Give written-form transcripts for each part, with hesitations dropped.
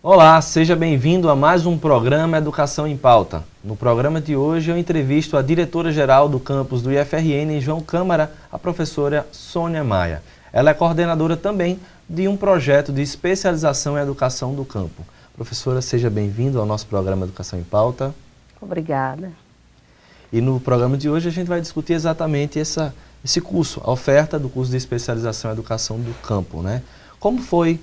Olá, seja bem-vindo a mais um programa Educação em Pauta. No programa de hoje eu entrevisto a diretora-geral do campus do IFRN, João Câmara, a professora Sônia Maia. Ela é coordenadora também de um projeto de especialização em educação do campo. Professora, seja bem-vindo ao nosso programa Educação em Pauta. Obrigada. E no programa de hoje a gente vai discutir exatamente esse curso, a oferta do curso de especialização em educação do campo, né? Como foi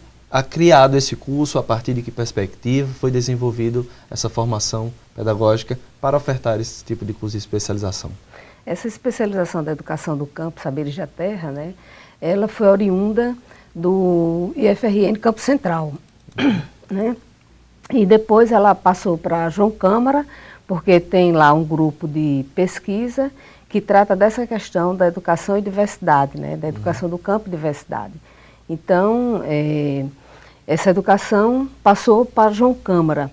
criado esse curso, a partir de que perspectiva foi desenvolvido essa formação pedagógica para ofertar esse tipo de curso de especialização? Essa especialização da educação do campo, Saberes da Terra, né, ela foi oriunda do IFRN Campo Central, né? E depois ela passou para João Câmara, porque tem lá um grupo de pesquisa que trata dessa questão da educação e diversidade, né, da educação do campo e diversidade. Então, essa educação passou para João Câmara.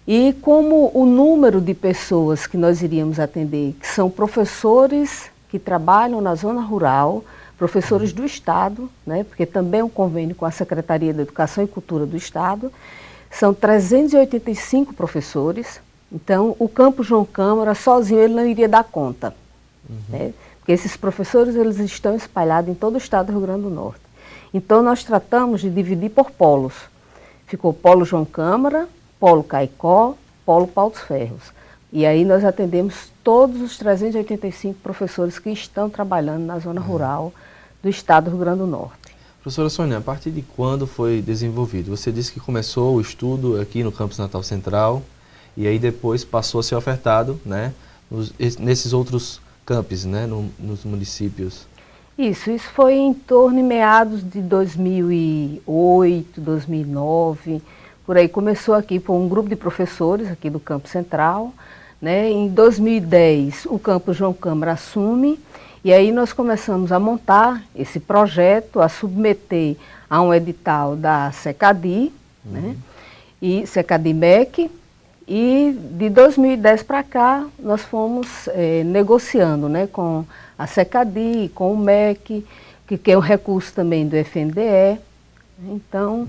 E como o número de pessoas que nós iríamos atender, que são professores que trabalham na zona rural, professores do Estado, né, porque também é um convênio com a Secretaria da Educação e Cultura do Estado, são 385 professores. Então, o Campo João Câmara, sozinho, ele não iria dar conta. Né, porque esses professores, eles estão espalhados em todo o Estado do Rio Grande do Norte. Então, nós tratamos de dividir por polos. Ficou Polo João Câmara, Polo Caicó, Polo Pau dos Ferros. E aí nós atendemos todos os 385 professores que estão trabalhando na zona rural do Estado do Rio Grande do Norte. Professora Sônia, a partir de quando foi desenvolvido? Você disse que começou o estudo aqui no Campus Natal Central e aí depois passou a ser ofertado, né, nesses outros campos, né, nos municípios. Isso foi em torno de meados de 2008, 2009, por aí começou aqui por um grupo de professores aqui do Campo Central, né? Em 2010 o Campo João Câmara assume e aí nós começamos a montar esse projeto, a submeter a um edital da SECADI, né? E SECADI-MEC, e de 2010 para cá nós fomos negociando, né, com a SECADI, com o MEC, que é um recurso também do FNDE. Então,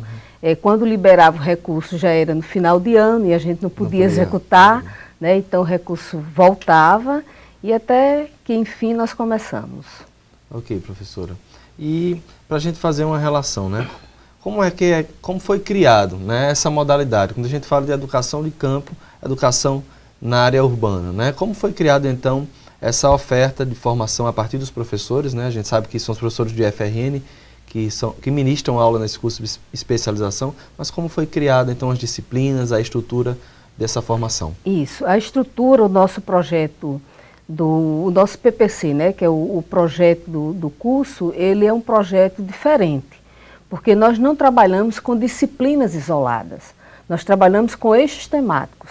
quando liberava o recurso já era no final de ano e a gente não podia executar, né, então o recurso voltava e até que enfim nós começamos. Ok, professora. E para a gente fazer uma relação, né? Como foi criado, né, essa modalidade? Quando a gente fala de educação de campo, educação na área urbana, né? Como foi criado então essa oferta de formação a partir dos professores, né? A gente sabe que são os professores do IFRN que ministram aula nesse curso de especialização, mas como foi criada então as disciplinas, a estrutura dessa formação? Isso, a estrutura, o nosso projeto, o nosso PPC, né, que é o projeto do curso, ele é um projeto diferente. Porque nós não trabalhamos com disciplinas isoladas, nós trabalhamos com eixos temáticos,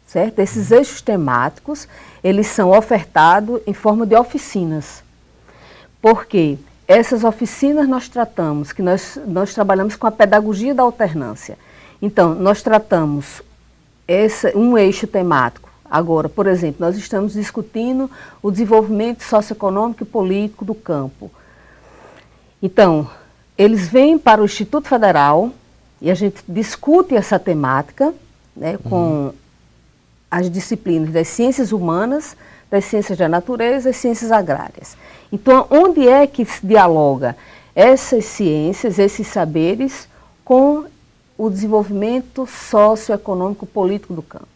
certo? Esses eixos temáticos, eles são ofertados em forma de oficinas. Por quê? Essas oficinas nós tratamos, que nós trabalhamos com a pedagogia da alternância. Então, nós tratamos um eixo temático. Agora, por exemplo, nós estamos discutindo o desenvolvimento socioeconômico e político do campo. Então, eles vêm para o Instituto Federal e a gente discute essa temática, né, com as disciplinas das ciências humanas, das ciências da natureza e das ciências agrárias. Então, onde é que se dialoga essas ciências, esses saberes, com o desenvolvimento socioeconômico político do campo?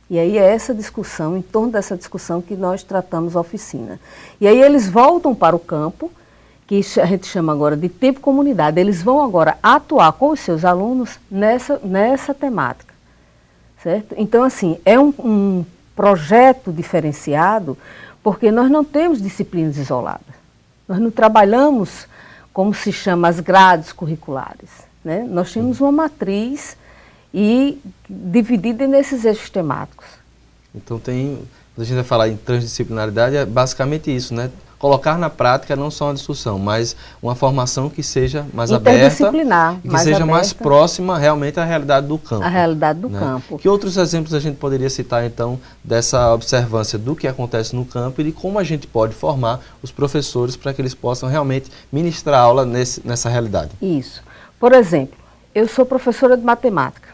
E aí é essa discussão, em torno dessa discussão que nós tratamos a oficina. E aí eles voltam para o campo, que a gente chama agora de tempo comunidade. Eles vão agora atuar com os seus alunos nessa temática, certo? Então, assim, é um projeto diferenciado, porque nós não temos disciplinas isoladas. Nós não trabalhamos, como se chama, as grades curriculares, né? Nós temos uma matriz e dividida nesses eixos temáticos. Então, quando a gente vai falar em transdisciplinaridade, é basicamente isso, né? Colocar na prática não só uma discussão, mas uma formação que seja mais aberta e que seja mais próxima realmente à realidade do campo. A realidade do campo. Que outros exemplos a gente poderia citar, então, dessa observância do que acontece no campo e de como a gente pode formar os professores para que eles possam realmente ministrar aula nessa realidade? Isso. Por exemplo, eu sou professora de matemática,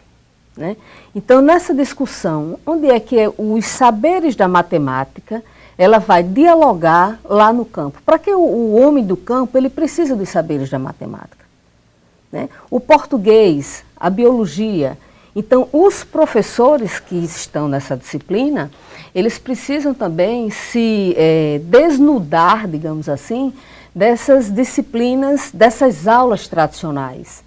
né? Então, nessa discussão, onde é que os saberes da matemática, ela vai dialogar lá no campo? Para que o homem do campo, ele precisa dos saberes da matemática, né? O português, a biologia. Então, os professores que estão nessa disciplina, eles precisam também se desnudar, digamos assim, dessas disciplinas, dessas aulas tradicionais,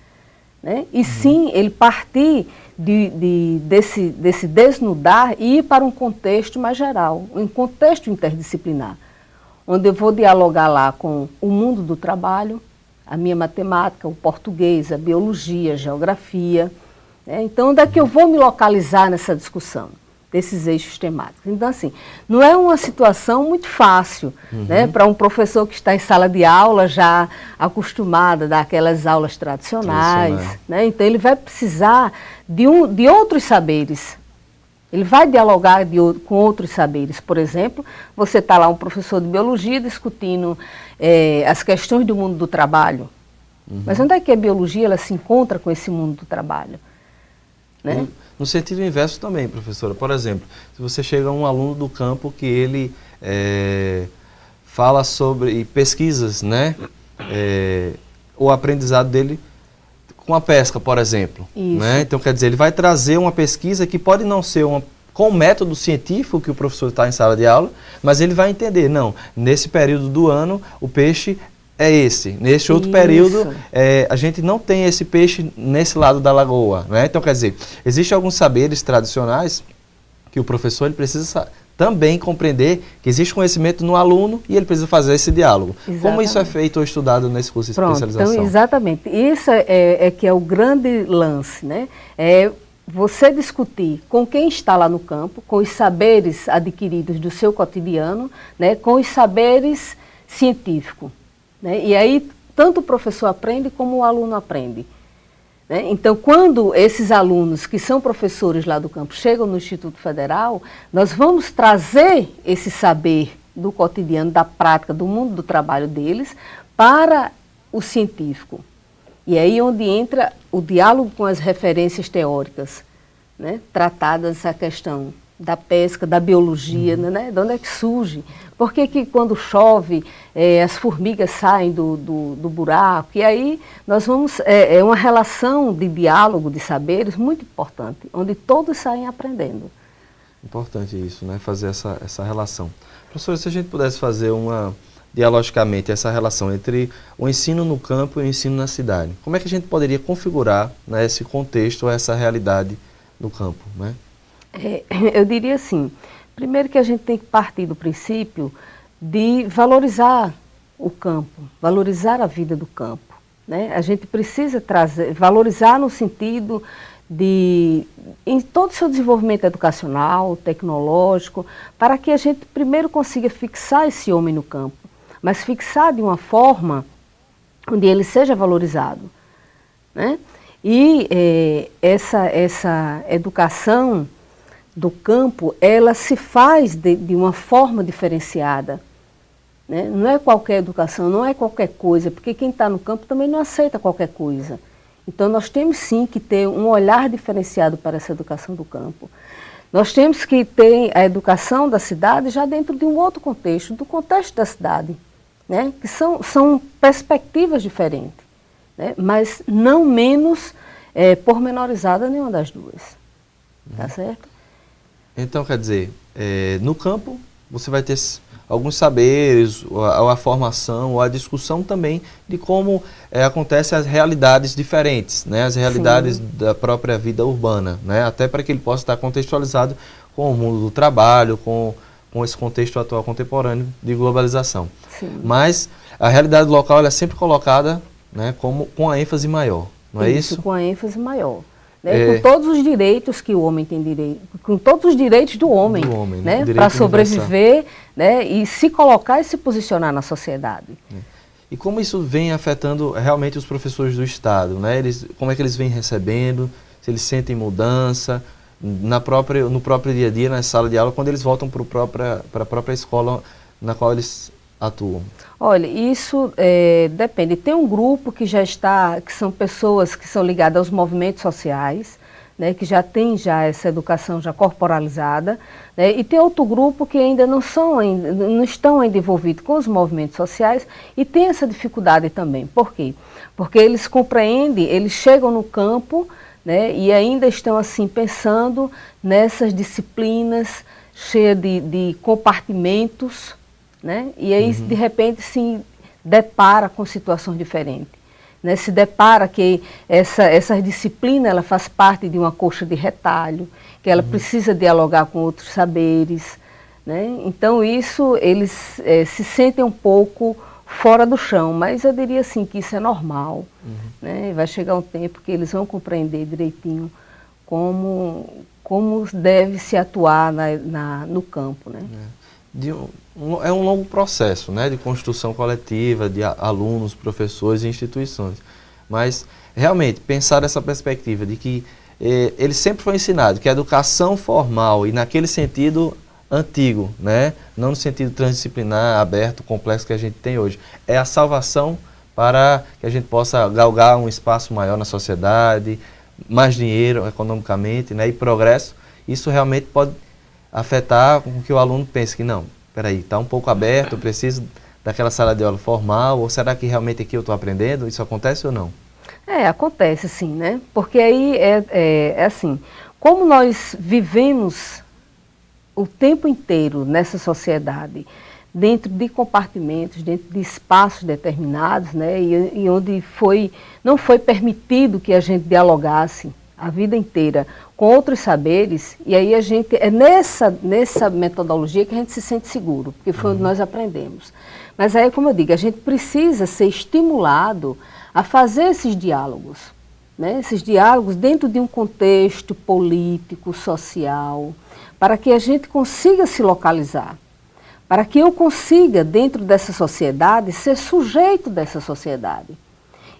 né? E sim, ele partir desse desnudar e ir para um contexto mais geral, um contexto interdisciplinar, onde eu vou dialogar lá com o mundo do trabalho, a minha matemática, o português, a biologia, a geografia, né? Então, onde é que eu vou me localizar nessa discussão desses eixos temáticos? Então, assim, não é uma situação muito fácil, né, para um professor que está em sala de aula já acostumado a dar aquelas aulas tradicionais, né? Então, ele vai precisar de outros saberes. Ele vai dialogar com outros saberes. Por exemplo, você está lá um professor de biologia discutindo as questões do mundo do trabalho. Mas onde é que a biologia ela se encontra com esse mundo do trabalho? Né? No sentido inverso também, professora. Por exemplo, se você chega a um aluno do campo que ele fala sobre pesquisas, né? O aprendizado dele com a pesca, por exemplo. Né? Então, quer dizer, ele vai trazer uma pesquisa que pode não ser com o método científico que o professor está em sala de aula, mas ele vai entender, não, nesse período do ano o peixe é esse. Neste outro período, a gente não tem esse peixe nesse lado da lagoa. Né? Então, quer dizer, existem alguns saberes tradicionais que o professor ele precisa também compreender que existe conhecimento no aluno e ele precisa fazer esse diálogo. Exatamente. Como isso é feito ou estudado nesse curso de especialização? Então, exatamente. Isso que é o grande lance, né? É você discutir com quem está lá no campo, com os saberes adquiridos do seu cotidiano, né? Com os saberes científicos. Né? E aí, tanto o professor aprende como o aluno aprende. Né? Então, quando esses alunos que são professores lá do campo chegam no Instituto Federal, nós vamos trazer esse saber do cotidiano, da prática, do mundo do trabalho deles para o científico. E aí onde entra o diálogo com as referências teóricas, né? Tratadas essa questão da pesca, da biologia, né? De onde é que surge? Por que quando chove as formigas saem do buraco? E aí nós vamos... É uma relação de diálogo de saberes muito importante, onde todos saem aprendendo. Importante isso, né? Fazer essa relação. Professora, se a gente pudesse fazer dialogicamente essa relação entre o ensino no campo e o ensino na cidade, como é que a gente poderia configurar, né, esse contexto, essa realidade no campo, né? Eu diria assim, primeiro que a gente tem que partir do princípio de valorizar o campo, valorizar a vida do campo, né? A gente precisa valorizar no sentido em todo o seu desenvolvimento educacional, tecnológico, para que a gente primeiro consiga fixar esse homem no campo, mas fixar de uma forma onde ele seja valorizado, né? E essa educação do campo, ela se faz de uma forma diferenciada, né? Não é qualquer educação, não é qualquer coisa, porque quem está no campo também não aceita qualquer coisa. Então, nós temos sim que ter um olhar diferenciado para essa educação do campo. Nós temos que ter a educação da cidade já dentro de um outro contexto, do contexto da cidade, né? Que são perspectivas diferentes, né? Mas não menos pormenorizada nenhuma das duas. Tá certo? Então, quer dizer, no campo você vai ter alguns saberes, ou a formação, ou a discussão também de como acontecem as realidades diferentes, né? As realidades Sim. da própria vida urbana, né? Até para que ele possa estar contextualizado com o mundo do trabalho, com esse contexto atual contemporâneo de globalização. Sim. Mas a realidade local ela é sempre colocada, né, com a ênfase maior, não é isso? Com a ênfase maior. Né, com todos os direitos que o homem tem direito, com todos os direitos do homem, né, para sobreviver, né, e se colocar e se posicionar na sociedade. E como isso vem afetando realmente os professores do Estado, né? Como é que eles vêm recebendo, se eles sentem mudança no próprio dia a dia, na sala de aula, quando eles voltam para a própria escola na qual eles atuam? Olha, isso depende. Tem um grupo que já está, que são pessoas que são ligadas aos movimentos sociais, né, que já tem essa educação já corporalizada, né, e tem outro grupo que ainda não estão ainda envolvidos com os movimentos sociais e tem essa dificuldade também. Por quê? Porque eles compreendem, eles chegam no campo, né, e ainda estão assim pensando nessas disciplinas cheias de compartimentos, né, e aí de repente se depara com situações diferentes. Né, se depara que essa disciplina ela faz parte de uma coxa de retalho, que ela precisa dialogar com outros saberes. Né? Então isso, eles se sentem um pouco fora do chão, mas eu diria assim que isso é normal. Né? Vai chegar um tempo que eles vão compreender direitinho como deve se atuar no campo. Né? É um longo processo, né, de construção coletiva, de alunos, professores e instituições. Mas, realmente, pensar essa perspectiva de que ele sempre foi ensinado que a educação formal, e naquele sentido antigo, né, não no sentido transdisciplinar, aberto, complexo que a gente tem hoje, é a salvação para que a gente possa galgar um espaço maior na sociedade, mais dinheiro economicamente, né, e progresso. Isso realmente pode afetar com que o aluno pense que não, peraí, está um pouco aberto, eu preciso daquela sala de aula formal, ou será que realmente aqui eu estou aprendendo? Isso acontece ou não? Acontece sim, né? Porque aí é assim, como nós vivemos o tempo inteiro nessa sociedade, dentro de compartimentos, dentro de espaços determinados, né? E onde não foi permitido que a gente dialogasse a vida inteira com outros saberes, e aí é nessa metodologia que a gente se sente seguro, porque foi onde nós aprendemos. Mas aí, como eu digo, a gente precisa ser estimulado a fazer esses diálogos, né? Esses diálogos dentro de um contexto político, social, para que a gente consiga se localizar, para que eu consiga, dentro dessa sociedade, ser sujeito dessa sociedade.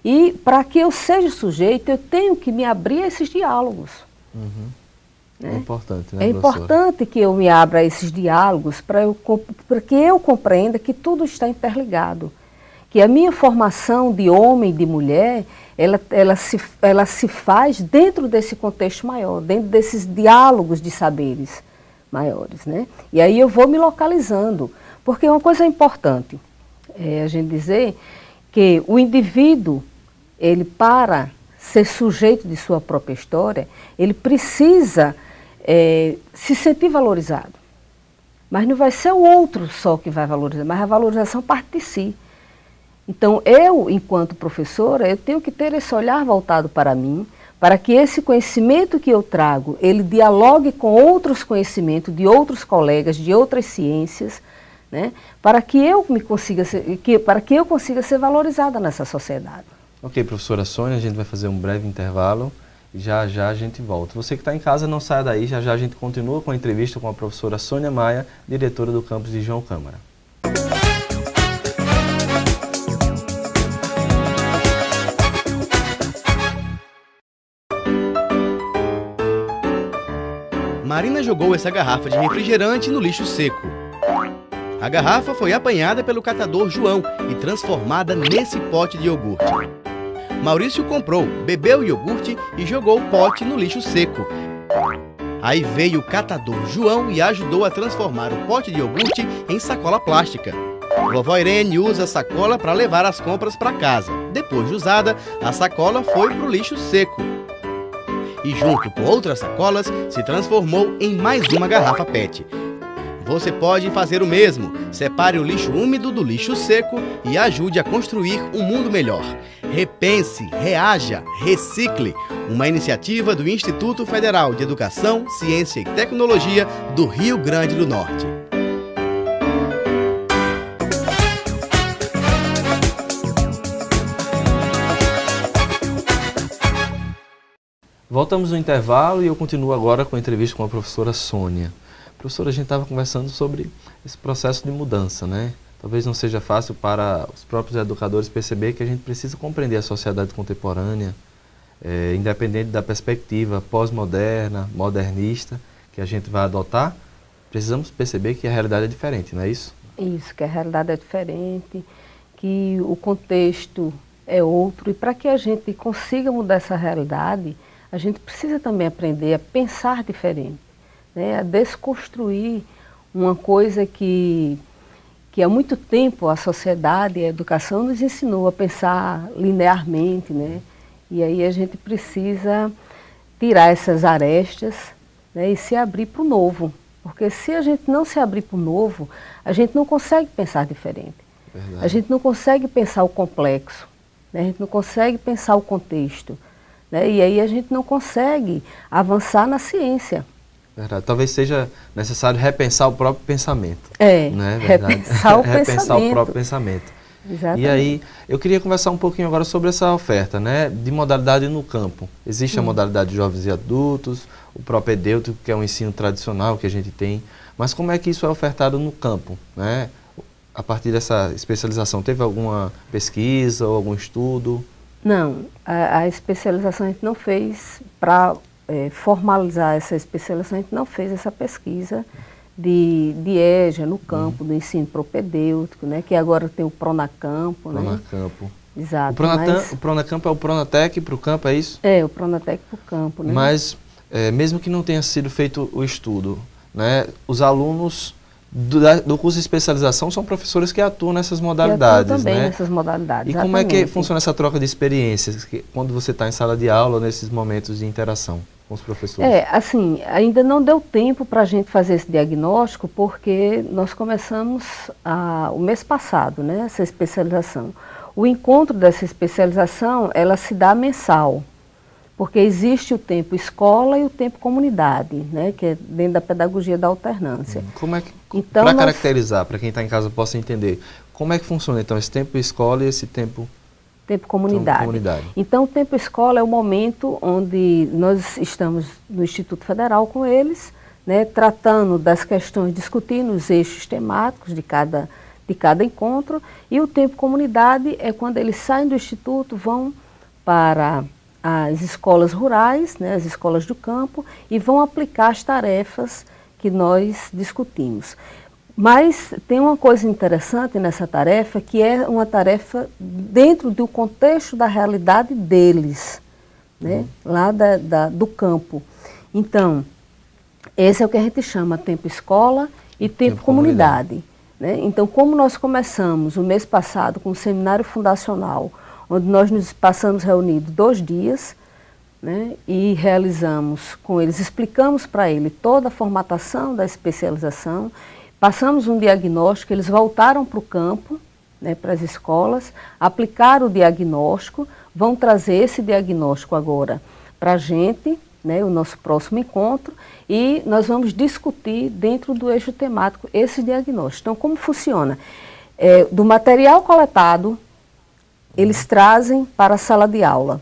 E para que eu seja sujeito, eu tenho que me abrir a esses diálogos. Né? É importante, né, É importante que eu me abra a esses diálogos para que eu compreenda que tudo está interligado. Que a minha formação de homem e de mulher, ela se faz dentro desse contexto maior, dentro desses diálogos de saberes maiores. Né? E aí eu vou me localizando. Porque uma coisa importante é a gente dizer que o indivíduo, ele para ser sujeito de sua própria história, ele precisa se sentir valorizado. Mas não vai ser o outro só que vai valorizar, mas a valorização parte de si. Então eu, enquanto professora, eu tenho que ter esse olhar voltado para mim, para que esse conhecimento que eu trago, ele dialogue com outros conhecimentos de outros colegas, de outras ciências, né, para que eu consiga ser valorizada nessa sociedade. Ok, professora Sônia, a gente vai fazer um breve intervalo e já já a gente volta. Você que está em casa, não saia daí, já já a gente continua com a entrevista com a professora Sônia Maia, diretora do campus de João Câmara. Marina jogou essa garrafa de refrigerante no lixo seco. A garrafa foi apanhada pelo catador João e transformada nesse pote de iogurte. Maurício comprou, bebeu o iogurte e jogou o pote no lixo seco. Aí veio o catador João e ajudou a transformar o pote de iogurte em sacola plástica. Vovó Irene usa a sacola para levar as compras para casa. Depois de usada, a sacola foi para o lixo seco. E junto com outras sacolas, se transformou em mais uma garrafa PET. Você pode fazer o mesmo. Separe o lixo úmido do lixo seco e ajude a construir um mundo melhor. Repense, reaja, recicle. Uma iniciativa do Instituto Federal de Educação, Ciência e Tecnologia do Rio Grande do Norte. Voltamos no intervalo e eu continuo agora com a entrevista com a professora Sônia. Professora, a gente estava conversando sobre esse processo de mudança, né? Talvez não seja fácil para os próprios educadores perceber que a gente precisa compreender a sociedade contemporânea, independente da perspectiva pós-moderna, modernista, que a gente vai adotar, precisamos perceber que a realidade é diferente, não é isso? Isso, que a realidade é diferente, que o contexto é outro, e para que a gente consiga mudar essa realidade, a gente precisa também aprender a pensar diferente, né? A desconstruir uma coisa que há muito tempo a sociedade e a educação nos ensinou a pensar linearmente, né? E aí a gente precisa tirar essas arestas, né, e se abrir para o novo. Porque se a gente não se abrir para o novo, a gente não consegue pensar diferente. Verdade. A gente não consegue pensar o complexo, né? A gente não consegue pensar o contexto, né? E aí a gente não consegue avançar na ciência. Verdade. Talvez seja necessário repensar o próprio pensamento. É, né? Verdade. repensar o repensar pensamento. o próprio pensamento. Exatamente. E aí, eu queria conversar um pouquinho agora sobre essa oferta, né, de modalidade no campo. Existe a modalidade de jovens e adultos, o propedêutico, que é um ensino tradicional que a gente tem, mas como é que isso é ofertado no campo, né? A partir dessa especialização, teve alguma pesquisa ou algum estudo? Não, a especialização a gente não fez para formalizar essa especialização, a gente não fez essa pesquisa de EJA no campo, do ensino propedêutico, né, que agora tem o Pronacampo. Pronacampo. Né? Exato. O Pronacampo é o Pronatec para o campo, é isso? É, o Pronatec para o campo. Né? Mas, mesmo que não tenha sido feito o estudo, né, os alunos do curso de especialização são professores que atuam nessas modalidades. Que atuam também né? nessas modalidades. E como é que funciona essa troca de experiências quando você está em sala de aula, nesses momentos de interação com os professores? Assim, ainda não deu tempo para a gente fazer esse diagnóstico, porque nós começamos o mês passado, né, essa especialização. O encontro dessa especialização, ela se dá mensal, porque existe o tempo escola e o tempo comunidade, né, que é dentro da pedagogia da alternância. Como é que, então, para caracterizar, para quem está em casa possa entender, como é que funciona então esse tempo escola e esse tempo comunidade. Então, o tempo escola é o momento onde nós estamos no Instituto Federal com eles, né, tratando das questões, discutindo os eixos temáticos de cada encontro, e o tempo comunidade é quando eles saem do Instituto, vão para as escolas rurais, né, as escolas do campo, e vão aplicar as tarefas que nós discutimos. Mas tem uma coisa interessante nessa tarefa, que é uma tarefa dentro do contexto da realidade deles, né, lá do campo. Então, esse é o que a gente chama tempo escola e tempo comunidade. Né? Então, como nós começamos o mês passado com um seminário fundacional, onde nós nos passamos reunidos 2 dias, né, e realizamos com eles, explicamos para ele toda a formatação da especialização, passamos um diagnóstico, eles voltaram para o campo, né, para as escolas, aplicaram o diagnóstico, vão trazer esse diagnóstico agora para a gente, né, o nosso próximo encontro, e nós vamos discutir dentro do eixo temático esse diagnóstico. Então, como funciona? Do material coletado, eles trazem para a sala de aula.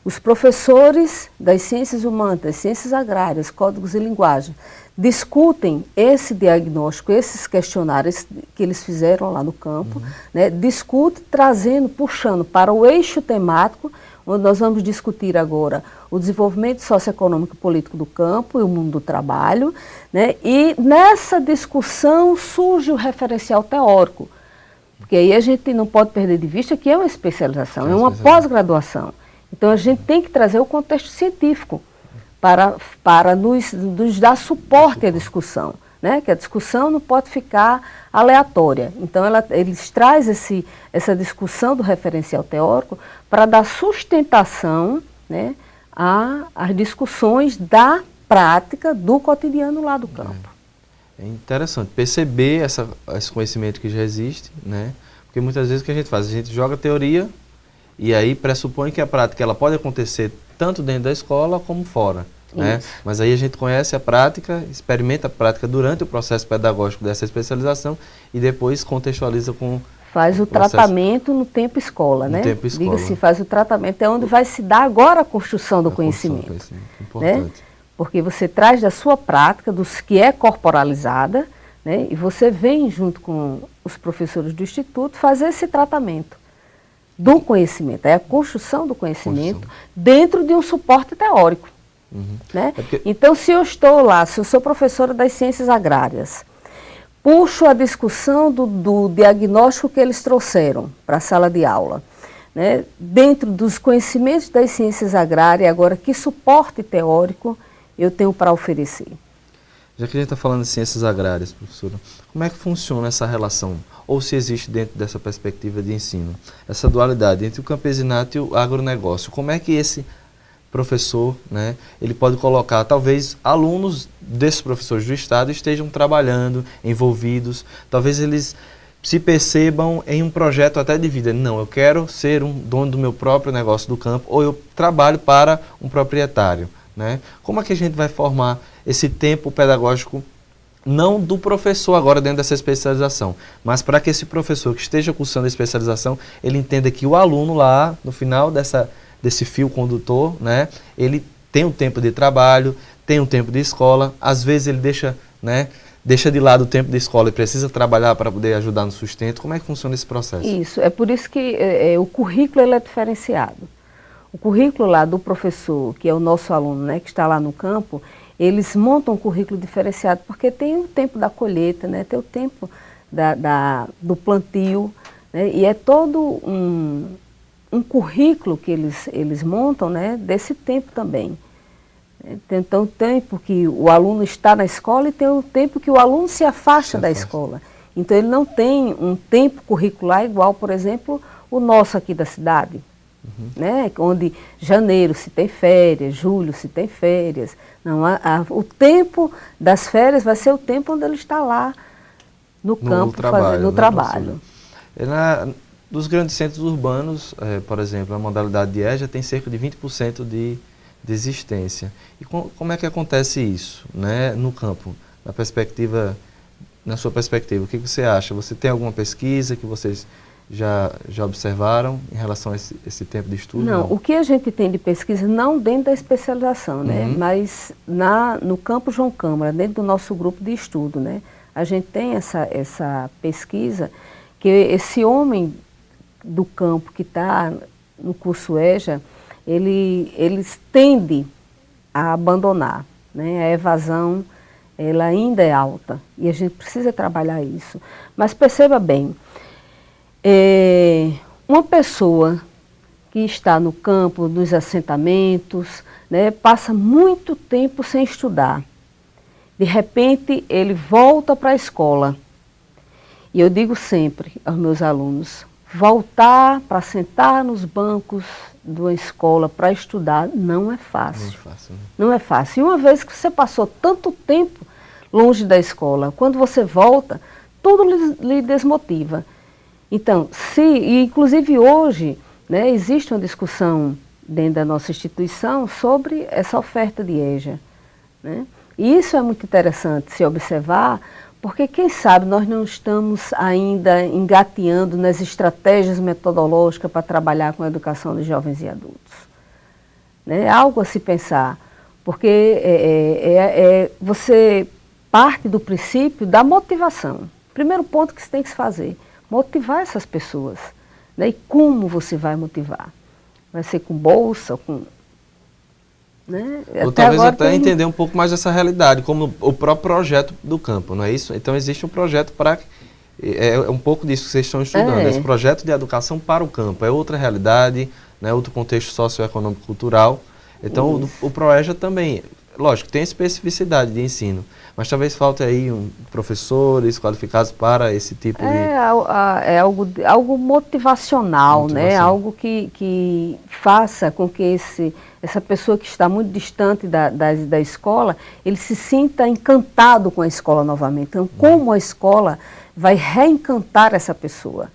Os professores das ciências humanas, das ciências agrárias, códigos e linguagem, discutem esse diagnóstico, esses questionários que eles fizeram lá no campo, né, discutem, trazendo, puxando para o eixo temático, onde nós vamos discutir agora o desenvolvimento socioeconômico e político do campo e o mundo do trabalho, né, e nessa discussão surge o referencial teórico, porque aí a gente não pode perder de vista que é uma especialização, é uma pós-graduação. Então a gente tem que trazer o contexto científico para nos dar suporte à discussão, né? Que a discussão não pode ficar aleatória. Então eles trazem essa discussão do referencial teórico para dar sustentação, né, às discussões da prática do cotidiano lá do campo. É interessante perceber esse conhecimento que já existe, né? Porque muitas vezes o que a gente faz? A gente joga teoria e aí pressupõe que a prática ela pode acontecer tanto dentro da escola como fora. Né? Mas aí a gente conhece a prática, experimenta a prática durante o processo pedagógico dessa especialização e depois contextualiza com faz o tratamento no tempo escola, né? Tempo escola. Diga assim, faz o tratamento, é onde vai se dar agora a construção do conhecimento. Importante. Né? Porque você traz da sua prática, dos que é corporalizada, né? E você vem junto com os professores do Instituto fazer esse tratamento do conhecimento, é a construção do conhecimento dentro de um suporte teórico. Né? Então, se eu estou lá, se eu sou professora das ciências agrárias, puxo a discussão do diagnóstico que eles trouxeram para a sala de aula, né? Dentro dos conhecimentos das ciências agrárias, agora que suporte teórico eu tenho para oferecer. Já que a gente está falando de ciências agrárias, professora, como é que funciona essa relação? Ou se existe dentro dessa perspectiva de ensino, essa dualidade entre o campesinato e o agronegócio? Como é que esse professor, né, ele pode colocar, talvez, alunos desses professores do Estado estejam trabalhando, envolvidos, talvez eles se percebam em um projeto até de vida. Não, eu quero ser um dono do meu próprio negócio do campo, ou eu trabalho para um proprietário, né? Como é que a gente vai formar esse tempo pedagógico, não do professor agora dentro dessa especialização, mas para que esse professor que esteja cursando a especialização, ele entenda que o aluno lá, no final desse fio condutor, né, ele tem um tempo de trabalho, tem um tempo de escola, às vezes ele deixa de lado o tempo de escola e precisa trabalhar para poder ajudar no sustento. Como é que funciona esse processo? Isso, é por isso que o currículo ele é diferenciado. O currículo lá do professor, que é o nosso aluno, né, que está lá no campo, eles montam um currículo diferenciado, porque tem o tempo da colheita, né, tem o tempo do plantio, né, e é todo um currículo que eles montam, né, desse tempo também. Então, o tempo que o aluno está na escola e tem o tempo que o aluno se afasta da escola. Então, ele não tem um tempo curricular igual, por exemplo, o nosso aqui da cidade. Né? Onde janeiro se tem férias, julho se tem férias. Não, o tempo das férias vai ser o tempo onde ele está lá no campo, fazendo o trabalho. Dos grandes centros urbanos, por exemplo, a modalidade de EJA tem cerca de 20% de existência. E como é que acontece isso, né, no campo? Na sua perspectiva, o que você acha? Você tem alguma pesquisa que vocês já observaram em relação a esse tempo de estudo? Não, o que a gente tem de pesquisa, não dentro da especialização, né, mas no campo João Câmara, dentro do nosso grupo de estudo, né, a gente tem essa pesquisa que esse homem do campo que está no curso EJA, eles tendem a abandonar, né, a evasão ela ainda é alta e a gente precisa trabalhar isso. Mas perceba bem, uma pessoa que está no campo, nos assentamentos, né, passa muito tempo sem estudar. De repente, ele volta para a escola. E eu digo sempre aos meus alunos, voltar para sentar nos bancos de uma escola para estudar não é fácil. Não é fácil, né? Não é fácil. E uma vez que você passou tanto tempo longe da escola, quando você volta, tudo lhe desmotiva. Então, inclusive hoje, né, existe uma discussão dentro da nossa instituição sobre essa oferta de EJA, né? E isso é muito interessante se observar, porque quem sabe nós não estamos ainda engateando nas estratégias metodológicas para trabalhar com a educação de jovens e adultos. Né? Algo a se pensar, porque você parte do princípio da motivação. Primeiro ponto que você tem que se fazer, motivar essas pessoas. Né? E como você vai motivar? Vai ser com bolsa, com... Né? Ou talvez até entender um pouco mais dessa realidade, como o próprio projeto do campo, não é isso? Então existe um projeto para... É um pouco disso que vocês estão estudando, esse projeto de educação para o campo. É outra realidade, né? Outro contexto socioeconômico cultural. Então o ProEJA também, lógico, tem especificidade de ensino, mas talvez falte aí professores qualificados para esse tipo de... É algo motivacional, né? Algo que faça com que essa pessoa que está muito distante da escola, ele se sinta encantado com a escola novamente. Então, como a escola vai reencantar essa pessoa,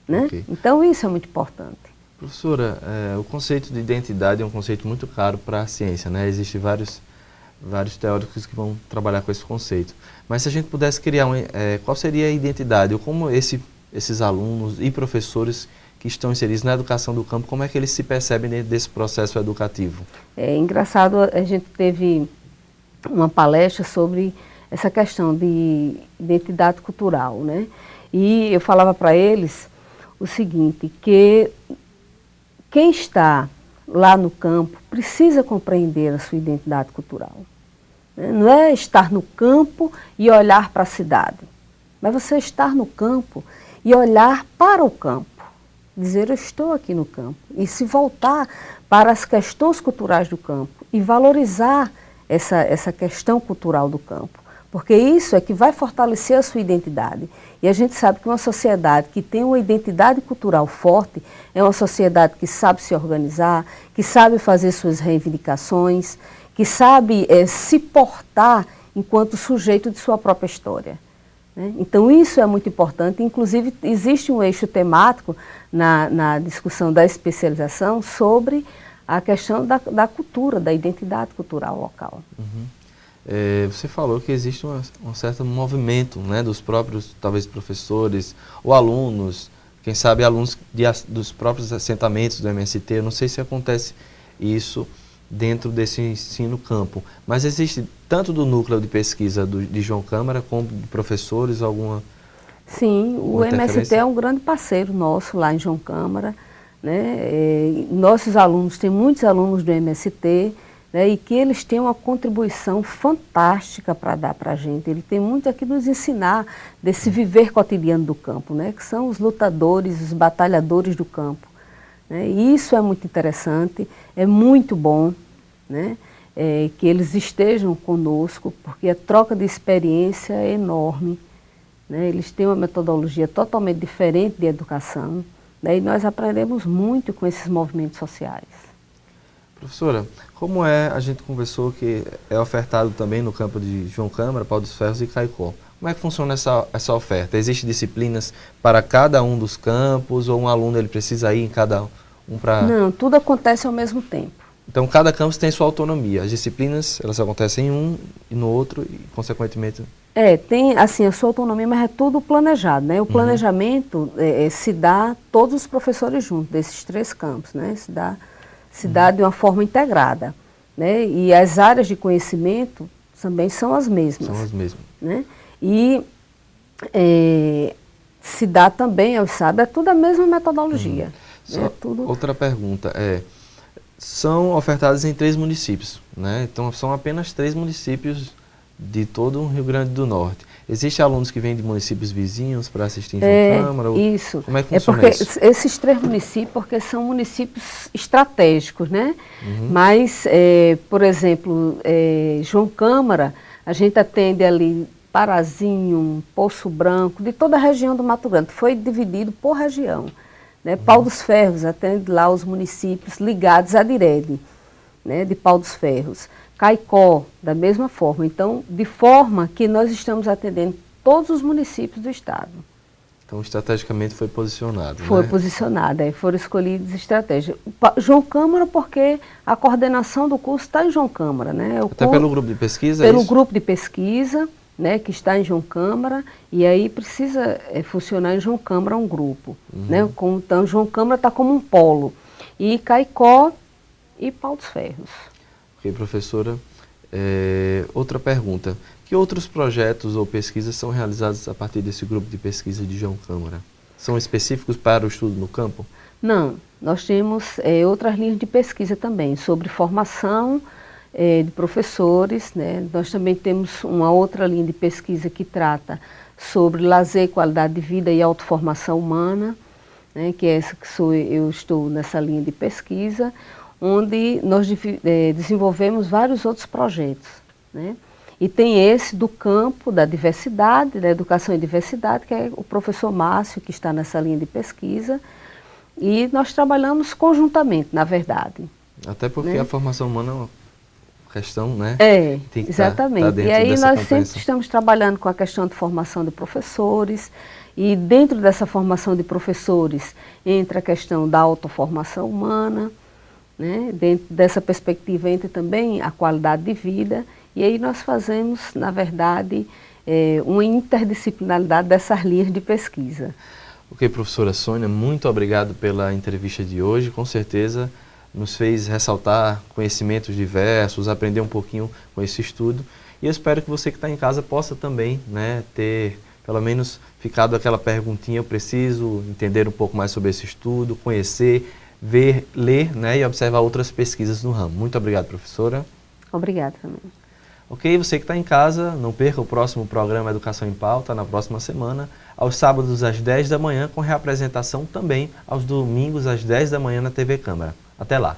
né? Okay. Então, isso é muito importante. Professora, o conceito de identidade é um conceito muito caro para a ciência, né? Existem vários teóricos que vão trabalhar com esse conceito. Mas se a gente pudesse criar, qual seria a identidade? Ou como esses alunos e professores que estão inseridos na educação do campo, como é que eles se percebem dentro desse processo educativo? É engraçado, a gente teve uma palestra sobre essa questão de identidade cultural, né? E eu falava para eles o seguinte, que quem está lá no campo precisa compreender a sua identidade cultural. Não é estar no campo e olhar para a cidade. mas você estar no campo e olhar para o campo, dizer eu estou aqui no campo, e se voltar para as questões culturais do campo e valorizar essa questão cultural do campo, porque isso é que vai fortalecer a sua identidade. E a gente sabe que uma sociedade que tem uma identidade cultural forte é uma sociedade que sabe se organizar, que sabe fazer suas reivindicações, que sabe se portar enquanto sujeito de sua própria história. Né? Então isso é muito importante, inclusive existe um eixo temático na discussão da especialização sobre a questão da cultura, da identidade cultural local. Uhum. Você falou que existe um certo movimento, né, dos próprios, talvez, professores ou alunos, quem sabe alunos dos próprios assentamentos do MST, eu não sei se acontece isso dentro desse ensino campo, mas existe tanto do núcleo de pesquisa de João Câmara como de professores, alguma... Sim, o MST é um grande parceiro nosso lá em João Câmara, né? Nossos alunos, tem muitos alunos do MST, né, e que eles têm uma contribuição fantástica para dar para a gente. Ele tem muito aqui nos ensinar desse viver cotidiano do campo, né, que são os lutadores, os batalhadores do campo. Né, e isso é muito interessante, é muito bom, né, que eles estejam conosco, porque a troca de experiência é enorme. Né, eles têm uma metodologia totalmente diferente de educação, né, e nós aprendemos muito com esses movimentos sociais. Professora, como a gente conversou que é ofertado também no campo de João Câmara, Pau dos Ferros e Caicó. Como é que funciona essa oferta? Existem disciplinas para cada um dos campos ou um aluno ele precisa ir em cada um para... Não, tudo acontece ao mesmo tempo. Então cada campus tem sua autonomia. As disciplinas, elas acontecem em um e no outro e consequentemente... Tem assim a sua autonomia, mas é tudo planejado, né? O planejamento se dá todos os professores juntos, desses 3 campos, né? Se dá de uma forma integrada, né? E as áreas de conhecimento também são as mesmas. São as mesmas. Né? E se dá também, eu sabe, é tudo a mesma metodologia. Né? Tudo... Outra pergunta são ofertadas em 3 municípios, né? Então são apenas 3 municípios de todo o Rio Grande do Norte. Existem alunos que vêm de municípios vizinhos para assistir em João Câmara? Isso. Como é que funciona porque isso? Esses 3 municípios, porque são municípios estratégicos, né? Mas, por exemplo, João Câmara, a gente atende ali Parazinho, Poço Branco, de toda a região do Mato Grosso. Foi dividido por região. Né? Pau dos Ferros atende lá os municípios ligados à DIRED, né? De Pau dos Ferros. Caicó, da mesma forma. Então, de forma que nós estamos atendendo todos os municípios do estado. Então, estrategicamente foi posicionado, Foi né? posicionado, foram escolhidos estratégias. João Câmara, porque a coordenação do curso está em João Câmara, né? Até pelo grupo de pesquisa, pelo grupo de pesquisa, né, que está em João Câmara, e aí precisa funcionar em João Câmara um grupo. Né? Então, João Câmara está como um polo. E Caicó e Pau dos Ferros. Ok, professora. Outra pergunta. Que outros projetos ou pesquisas são realizados a partir desse grupo de pesquisa de João Câmara? São específicos para o estudo no campo? Não, nós temos outras linhas de pesquisa também, sobre formação de professores, né? Nós também temos uma outra linha de pesquisa que trata sobre lazer, qualidade de vida e autoformação humana, né? Que é essa que eu estou nessa linha de pesquisa, onde nós desenvolvemos vários outros projetos. Né? E tem esse do campo da diversidade, da educação e diversidade, que é o professor Márcio, que está nessa linha de pesquisa, e nós trabalhamos conjuntamente, na verdade. Até porque, né, a formação humana é uma questão, né? Tem que exatamente. Tá e aí nós sempre estamos trabalhando com a questão de formação de professores, e dentro dessa formação de professores entra a questão da autoformação humana, né? Dentro dessa perspectiva entra também a qualidade de vida, e aí nós fazemos, na verdade, uma interdisciplinaridade dessas linhas de pesquisa. Ok, professora Sônia, muito obrigado pela entrevista de hoje, com certeza nos fez ressaltar conhecimentos diversos, aprender um pouquinho com esse estudo, e eu espero que você que está em casa possa também, né, ter pelo menos ficado aquela perguntinha, eu preciso entender um pouco mais sobre esse estudo, conhecer, ver, ler, né, e observar outras pesquisas no ramo. Muito obrigado, professora. Obrigada também. Ok? Você que está em casa, não perca o próximo programa Educação em Pauta, na próxima semana, aos sábados às 10 da manhã, com reapresentação também aos domingos às 10 da manhã na TV Câmara. Até lá!